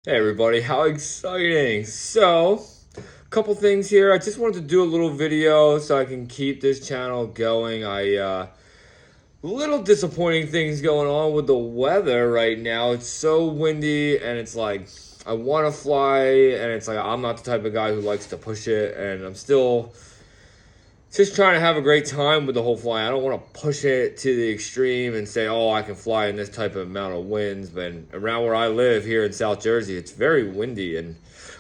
Hey everybody, how exciting! So, a couple things here. I just wanted to do a little video so I can keep this channel going. Little disappointing things going on with the weather right now. It's so windy and it's like I want to fly and it's like I'm not the type of guy who likes to push it, and I'm still just trying to have a great time with the whole flying. I don't want to push it to the extreme and say, oh, I can fly in this type of amount of winds. But around where I live here in South Jersey, it's very windy. And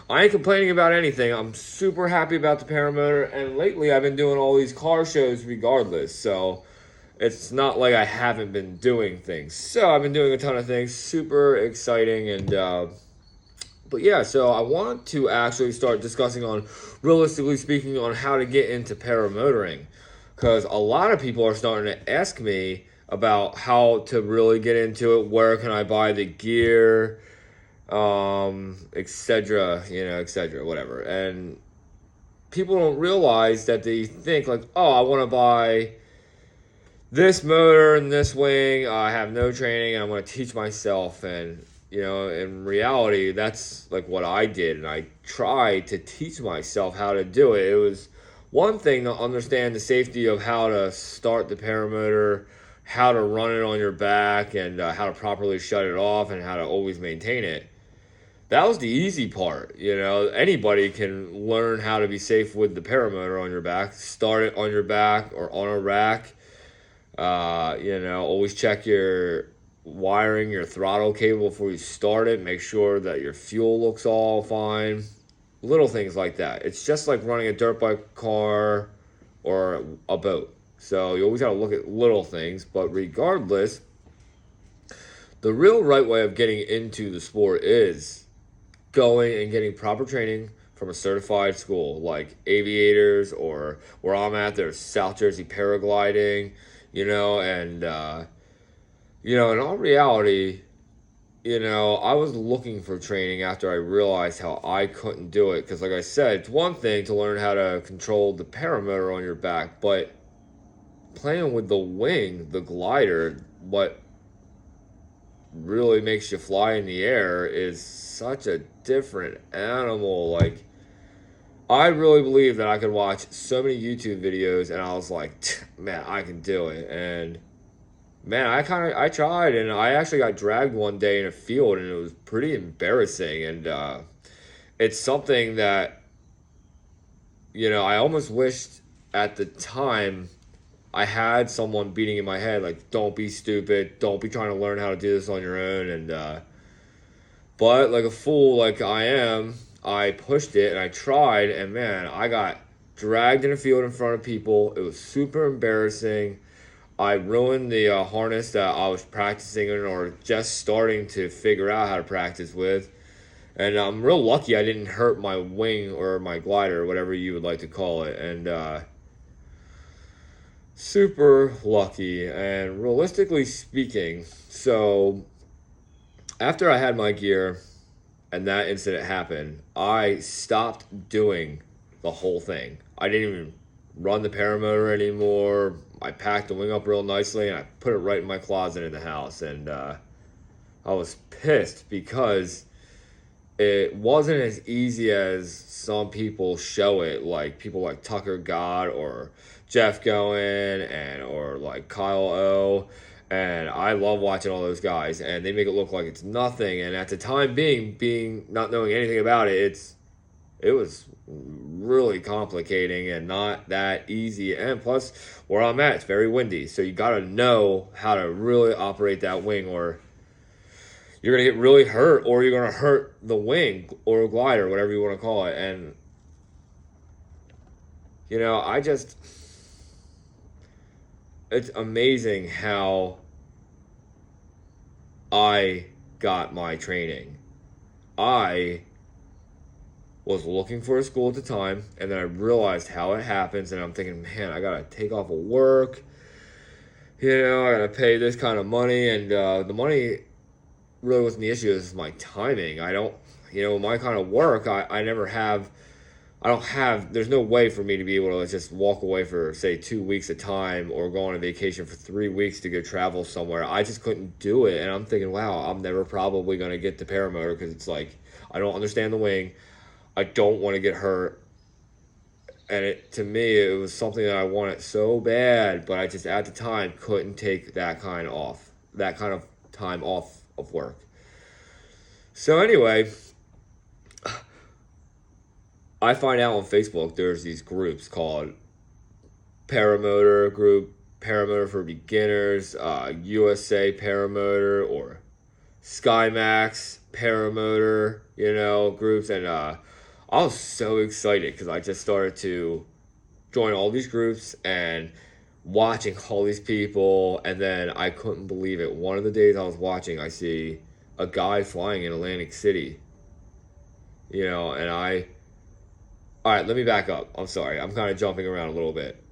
I ain't complaining about anything. I'm super happy about the Paramotor. And lately, I've been doing all these car shows regardless. So it's not like I haven't been doing things. So I've been doing a ton of things. Super exciting. But yeah, so I want to actually start discussing on, realistically speaking, on how to get into paramotoring, because a lot of people are starting to ask me about how to really get into it. Where can I buy the gear, etc. Etc. Whatever. And people don't realize that they think like, oh, I want to buy this motor and this wing. I have no training and I'm going to teach myself. And in reality, that's like what I did, and I tried to teach myself how to do it. It was one thing to understand the safety of how to start the paramotor, how to run it on your back, and how to properly shut it off, and how to always maintain it. That was the easy part. Anybody can learn how to be safe with the paramotor on your back. Start it on your back or on a rack. Always check your wiring, your throttle cable before you start it. Make sure that your fuel looks all fine. Little things like that. It's just like running a dirt bike, car, or a boat. So you always got to look at little things. But regardless, the real right way of getting into the sport is going and getting proper training from a certified school like Aviators, or where I'm at, there's South Jersey Paragliding, in all reality, I was looking for training after I realized how I couldn't do it. Because, like I said, it's one thing to learn how to control the paramotor on your back, but playing with the wing, the glider, what really makes you fly in the air, is such a different animal. Like, I really believe that I could watch so many YouTube videos and I was like, man, I can do it. And man, I tried, and I actually got dragged one day in a field, and it was pretty embarrassing. And it's something that I almost wished at the time I had someone beating in my head, like, don't be stupid, don't be trying to learn how to do this on your own. And but like a fool like I am, I pushed it and I tried, and man, I got dragged in a field in front of people. It was super embarrassing. I ruined the harness that I was practicing in, or just starting to figure out how to practice with. And I'm real lucky I didn't hurt my wing or my glider, or whatever you would like to call it. And super lucky. And realistically speaking, so after I had my gear and that incident happened, I stopped doing the whole thing. I didn't even run the paramotor anymore. I packed the wing up real nicely and I put it right in my closet in the house. And I was pissed because it wasn't as easy as some people show it, like people like Tucker Gott or Jeff Goen, and or like Kyle O. And I love watching all those guys, and they make it look like it's nothing. And at the time being not knowing anything about it, it was really complicating and not that easy. And plus, where I'm at, it's very windy, so you got to know how to really operate that wing, or you're gonna get really hurt, or you're gonna hurt the wing or glider, whatever you want to call it. And I just, it's amazing how I got my training. I was looking for a school at the time, and then I realized how it happens, and I'm thinking, man, I gotta take off of work. I gotta pay this kind of money, and the money really wasn't the issue. It's my timing. I don't, my kind of work, I never have. I don't have. There's no way for me to be able to just walk away for say 2 weeks at a time, or go on a vacation for 3 weeks to go travel somewhere. I just couldn't do it, and I'm thinking, wow, I'm never probably gonna get the paramotor, because it's like I don't understand the wing. I don't want to get hurt. And to me, it was something that I wanted so bad, but I just at the time couldn't take that kind of time off of work. So anyway, I find out on Facebook there's these groups called Paramotor Group, Paramotor for Beginners, USA Paramotor, or SkyMax Paramotor, groups. And I was so excited because I just started to join all these groups and watching all these people. And then I couldn't believe it. One of the days I was watching, I see a guy flying in Atlantic City, and all right, let me back up. I'm sorry. I'm kind of jumping around a little bit.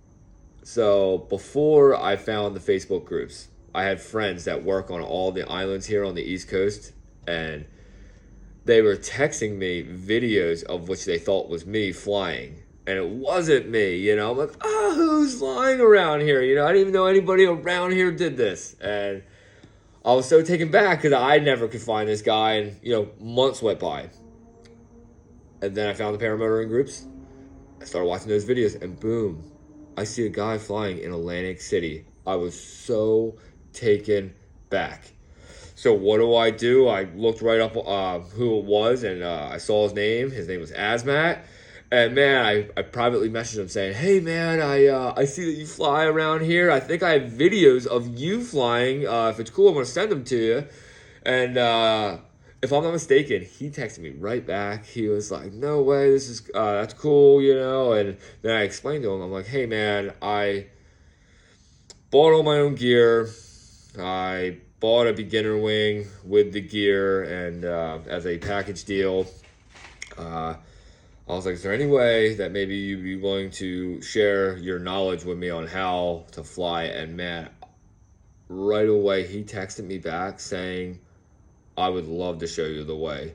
So before I found the Facebook groups, I had friends that work on all the islands here on the East Coast, and they were texting me videos of which they thought was me flying. And it wasn't me, I'm like, who's flying around here? I didn't even know anybody around here did this. And I was so taken back because I never could find this guy, and, months went by. And then I found the paramotoring groups. I started watching those videos, and boom, I see a guy flying in Atlantic City. I was so taken back. So what do? I looked right up who it was, and I saw his name. His name was Azmat. And man, I privately messaged him saying, "Hey man, I see that you fly around here. I think I have videos of you flying. If it's cool, I'm gonna send them to you." And if I'm not mistaken, he texted me right back. He was like, "No way, this is that's cool, And then I explained to him, I'm like, "Hey man, I bought all my own gear. I bought a beginner wing with the gear, and as a package deal, I was like, is there any way that maybe you'd be willing to share your knowledge with me on how to fly?" And man, right away he texted me back saying, "I would love to show you the way."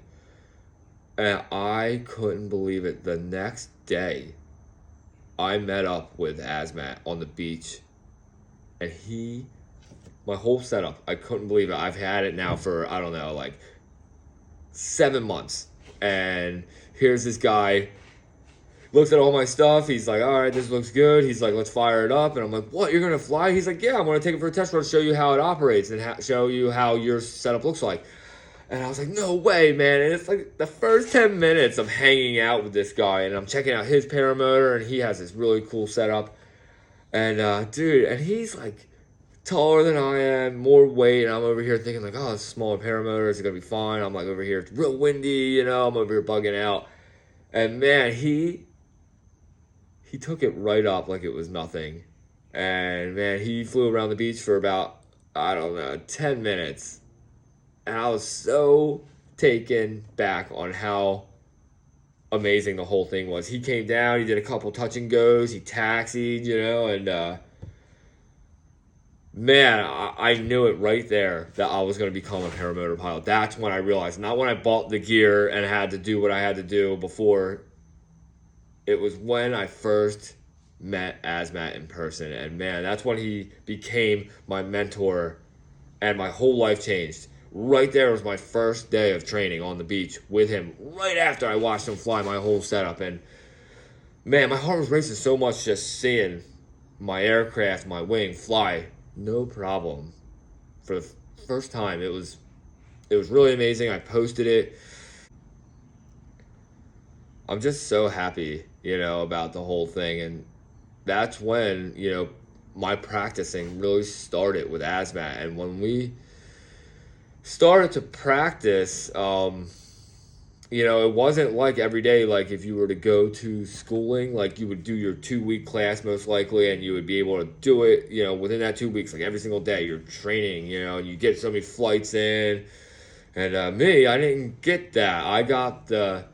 And I couldn't believe it. The next day, I met up with Azmat on the beach, and my whole setup, I couldn't believe it. I've had it now for, I don't know, like 7 months. And here's this guy, looks at all my stuff. He's like, "All right, this looks good." He's like, "Let's fire it up." And I'm like, "What, you're going to fly?" He's like, "Yeah, I'm going to take it for a test run to show you how it operates and show you how your setup looks like." And I was like, "No way, man." And it's like the first 10 minutes of hanging out with this guy, and I'm checking out his paramotor, and he has this really cool setup. And dude, and he's like taller than I am, more weight, and I'm over here thinking like, "Oh, this smaller paramotor is gonna be fine." I'm like over here, it's real windy, I'm over here bugging out. And man, he took it right up like it was nothing. And man, he flew around the beach for about, I don't know, 10 minutes. And I was so taken back on how amazing the whole thing was. He came down, he did a couple touch and goes, he taxied, and man, I knew it right there that I was going to become a paramotor pilot. That's when I realized, not when I bought the gear and had to do what I had to do before. It was when I first met Azmat in person. And man, that's when he became my mentor, and my whole life changed. Right there was my first day of training on the beach with him, right after I watched him fly my whole setup. And man, my heart was racing so much just seeing my aircraft, my wing fly, no problem. For the first time, it was really amazing. I posted it. I'm just so happy, about the whole thing. And that's when, my practicing really started with Azmat. And when we started to practice, it wasn't like every day, like if you were to go to schooling, like you would do your 2-week class most likely, and you would be able to do it, within that 2 weeks, like every single day you're training, and you get so many flights in. And me, I didn't get that.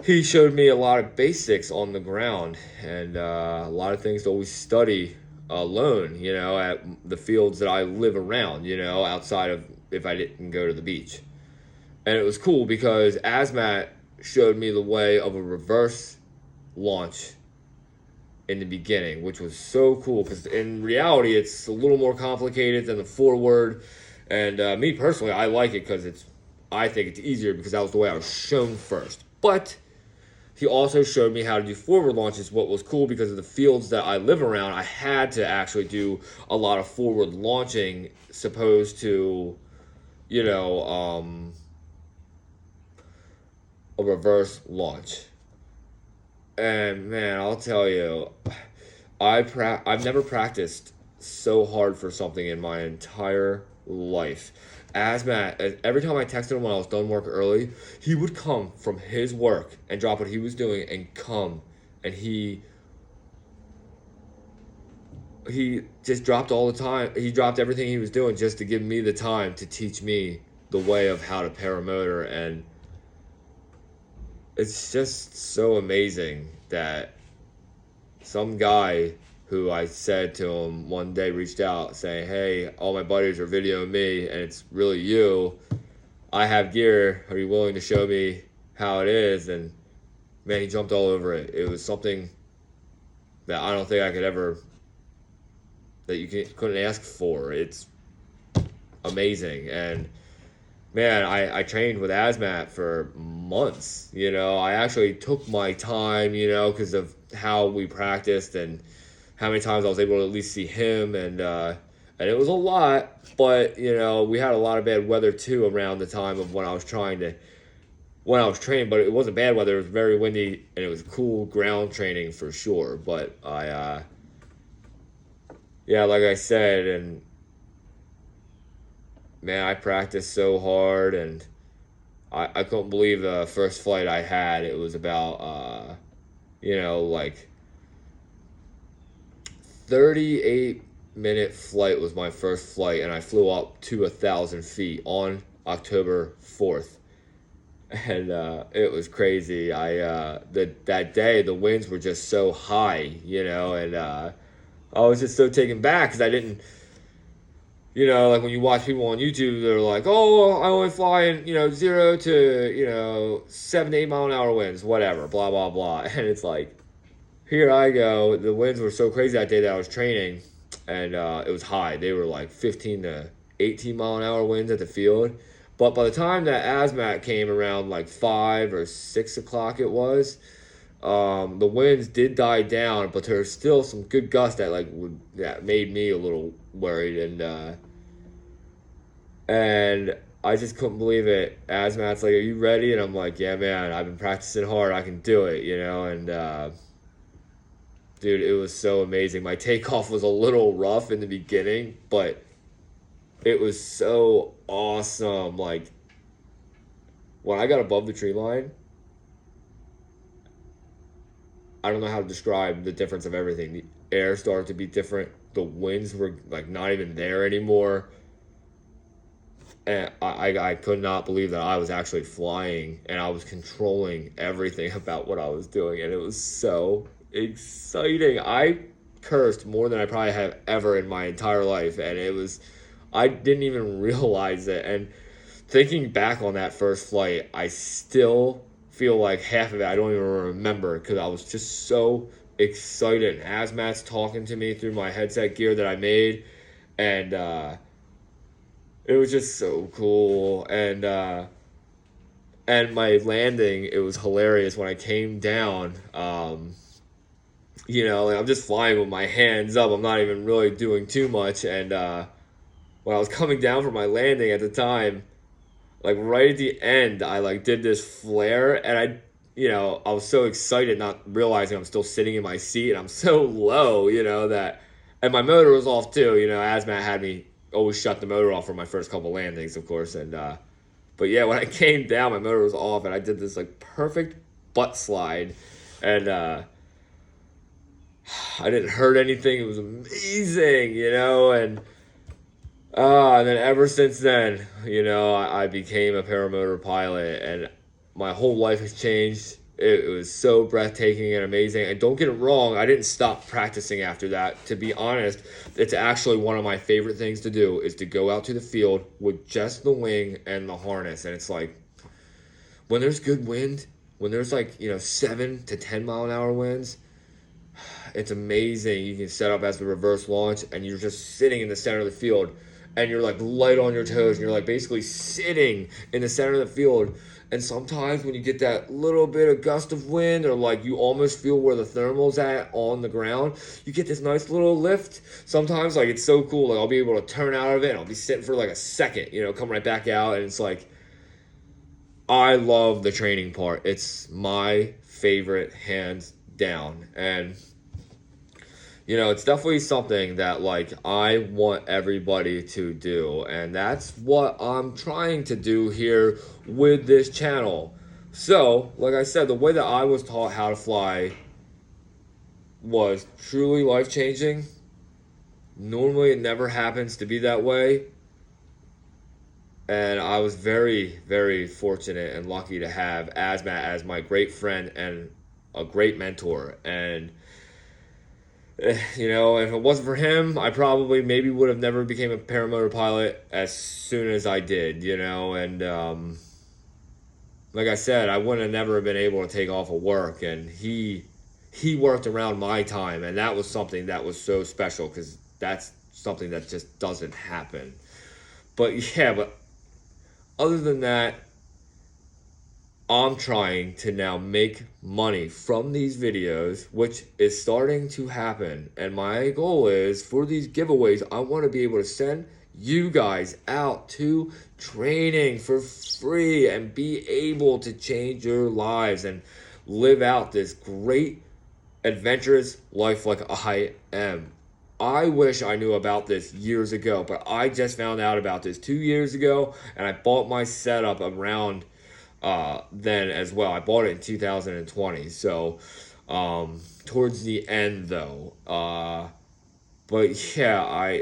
He showed me a lot of basics on the ground, and a lot of things to always study alone, at the fields that I live around, outside of if I didn't go to the beach. And it was cool because Azmat showed me the way of a reverse launch in the beginning, which was so cool because in reality it's a little more complicated than the forward. And me personally, I like it because it's I think it's easier because that was the way I was shown first. But he also showed me how to do forward launches. What was cool, because of the fields that I live around, I had to actually do a lot of forward launching, supposed to, you know, a reverse launch. And man, I'll tell you, I've never practiced so hard for something in my entire life. As Matt, every time I texted him when I was done work early, he would come from his work and drop what he was doing and come, and he just dropped all the time. He dropped everything he was doing just to give me the time to teach me the way of how to paramotor. And it's just so amazing that some guy who I said to him one day reached out saying, hey, all my buddies are videoing me and it's really you. I have gear. Are you willing to show me how it is? And man, he jumped all over it. It was something that I don't think I could ever, that you couldn't ask for. It's amazing. And man, I trained with Asmat for months. I actually took my time, because of how we practiced and how many times I was able to at least see him. And it was a lot, but, we had a lot of bad weather too around the time of when I was training, but it wasn't bad weather. It was very windy and it was cool ground training for sure. But yeah, like I said, and man, I practiced so hard, and I couldn't believe the first flight I had. It was about, like 38-minute flight was my first flight, and I flew up to 1,000 feet on October 4th. And it was crazy. That day, the winds were just so high, and I was just so taken back because I didn't, like when you watch people on YouTube, they're like, oh, I only fly in, 0 to, 7 to 8 mile an hour winds, whatever, blah, blah, blah. And it's like, here I go. The winds were so crazy that day that I was training, and it was high. They were like 15 to 18 mile an hour winds at the field. But by the time that Asmat came around like 5 or 6 o'clock it was, the winds did die down, but there was still some good gusts that made me a little worried, and I just couldn't believe it. Asmat's like, "Are you ready?" And I'm like, "Yeah, man, I've been practicing hard. I can do it," and dude, it was so amazing. My takeoff was a little rough in the beginning, but it was so awesome. Like, when I got above the tree line, I don't know how to describe the difference of everything. The air started to be different. The winds were like not even there anymore. And I could not believe that I was actually flying and I was controlling everything about what I was doing. And it was so exciting. I cursed more than I probably have ever in my entire life. And I didn't even realize it. And thinking back on that first flight, I still feel like half of it I don't even remember because I was just so excited. And Asmat's talking to me through my headset gear that I made, and it was just so cool. And my landing, it was hilarious when I came down. I'm just flying with my hands up. I'm not even really doing too much. And when I was coming down for my landing at the time, like right at the end, I did this flare, and I was so excited, not realizing I'm still sitting in my seat, and I'm so low, and my motor was off too. Asmat had me always shut the motor off for my first couple landings, of course, and but yeah, when I came down, my motor was off, and I did this perfect butt slide, and I didn't hurt anything. It was amazing, and then ever since then, I became a paramotor pilot, and my whole life has changed. It was so breathtaking and amazing. And don't get it wrong, I didn't stop practicing after that. To be honest, it's actually one of my favorite things to do is to go out to the field with just the wing and the harness. And it's like, when there's good wind, when there's 7 to 10 mile an hour winds, it's amazing. You can set up as the reverse launch, and you're just sitting in the center of the field. and you're like light on your toes, and you're like basically sitting in the center of the field. And sometimes when you get that little bit of gust of wind, or like you almost feel where the thermal's at on the ground, you get this nice little lift. Sometimes like it's so cool, like I'll be able to turn out of it and I'll be sitting for like a second, come right back out, and it's like, I love the training part. It's my favorite, hands down. And it's definitely something that like I want everybody to do, and that's what I'm trying to do here with this channel. So, like I said, the way that I was taught how to fly was truly life-changing. Normally it never happens to be that way. And I was very, very fortunate and lucky to have Asmat as my great friend and a great mentor. And if it wasn't for him, I probably maybe would have never became a paramotor pilot as soon as I did, and like I said, I wouldn't have never been able to take off of work, and he worked around my time, and that was something that was so special, because that's something that just doesn't happen. But other than that, I'm trying to now make money from these videos, which is starting to happen. And my goal is, for these giveaways, I want to be able to send you guys out to training for free and be able to change your lives and live out this great, adventurous life like I am. I wish I knew about this years ago, but I just found out about this 2 years ago, and I bought my setup around then as well. I bought it in 2020, so towards the end though. But yeah,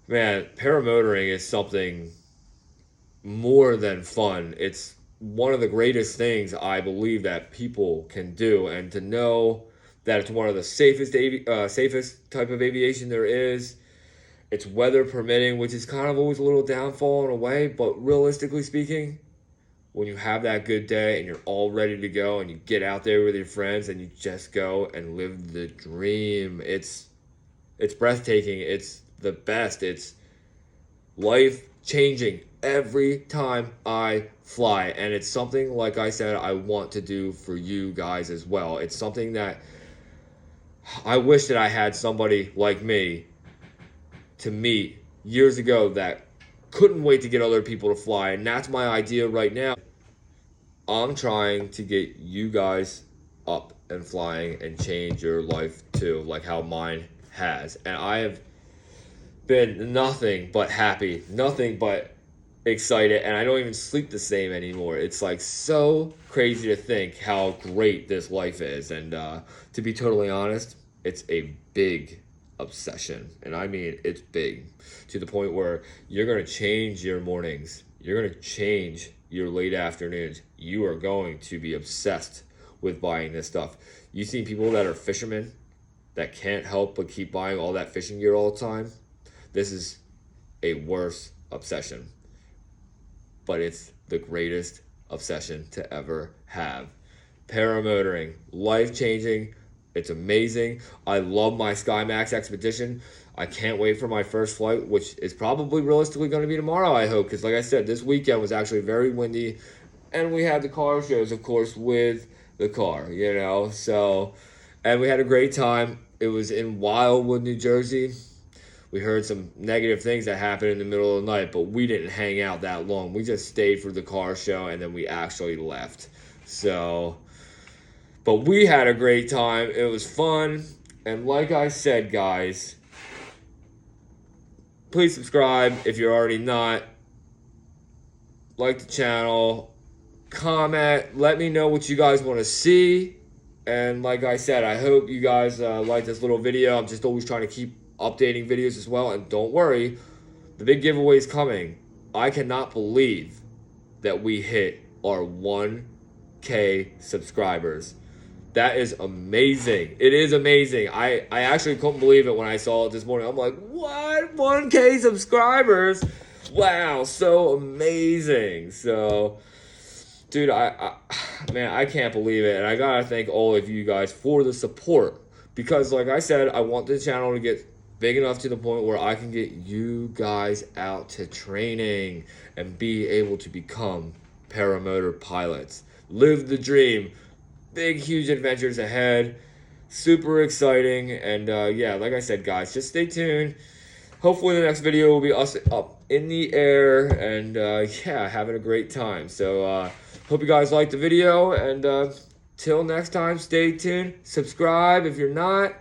man, paramotoring is something more than fun. It's one of the greatest things I believe that people can do, and to know that it's one of the safest type of aviation there is. It's weather permitting, which is kind of always a little downfall in a way, but realistically speaking, when you have that good day and you're all ready to go and you get out there with your friends and you just go and live the dream, it's breathtaking. It's the best. It's life-changing every time I fly, and it's something, like I said, I want to do for you guys as well. It's something that I wish that I had somebody like me to meet years ago that couldn't wait to get other people to fly, and that's my idea right now. I'm trying to get you guys up and flying and change your life too, like how mine has. And I have been nothing but happy, nothing but excited, and I don't even sleep the same anymore. It's like so crazy to think how great this life is. And to be totally honest, it's a big obsession, and I mean it's big, to the point where you're going to change your mornings, you're going to change your late afternoons. You are going to be obsessed with buying this stuff. You've seen people that are fishermen that can't help but keep buying all that fishing gear all the time. This is a worse obsession, but it's the greatest obsession to ever have. Paramotoring, life-changing. It's amazing. I love my SkyMax expedition. I can't wait for my first flight, which is probably realistically going to be tomorrow, I hope, because like I said, this weekend was actually very windy, and we had the car shows, of course, with the car, so, and we had a great time. It was in Wildwood, New Jersey. We heard some negative things that happened in the middle of the night, but we didn't hang out that long. We just stayed for the car show, and then we actually left. So, but we had a great time. It was fun. And like I said, guys, please subscribe if you're already not. Like the channel. Comment. Let me know what you guys want to see. And like I said, I hope you guys like this little video. I'm just always trying to keep updating videos as well. And don't worry, the big giveaway is coming. I cannot believe that we hit our 1K subscribers. That is amazing. It is amazing. I actually couldn't believe it when I saw it this morning. I'm like, what? 1K subscribers? Wow, so amazing. So, dude, man, I can't believe it. And I gotta thank all of you guys for the support. Because, like I said, I want the channel to get big enough to the point where I can get you guys out to training and be able to become paramotor pilots. Live the dream. Big, huge adventures ahead. Super exciting. And yeah, like I said, guys, just stay tuned. Hopefully the next video will be us up in the air and yeah, having a great time. So hope you guys liked the video, and till next time, stay tuned. Subscribe if you're not.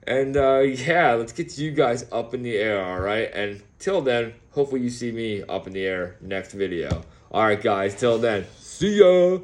And yeah, let's get you guys up in the air, all right? And till then, hopefully you see me up in the air next video. All right, guys, till then, see ya.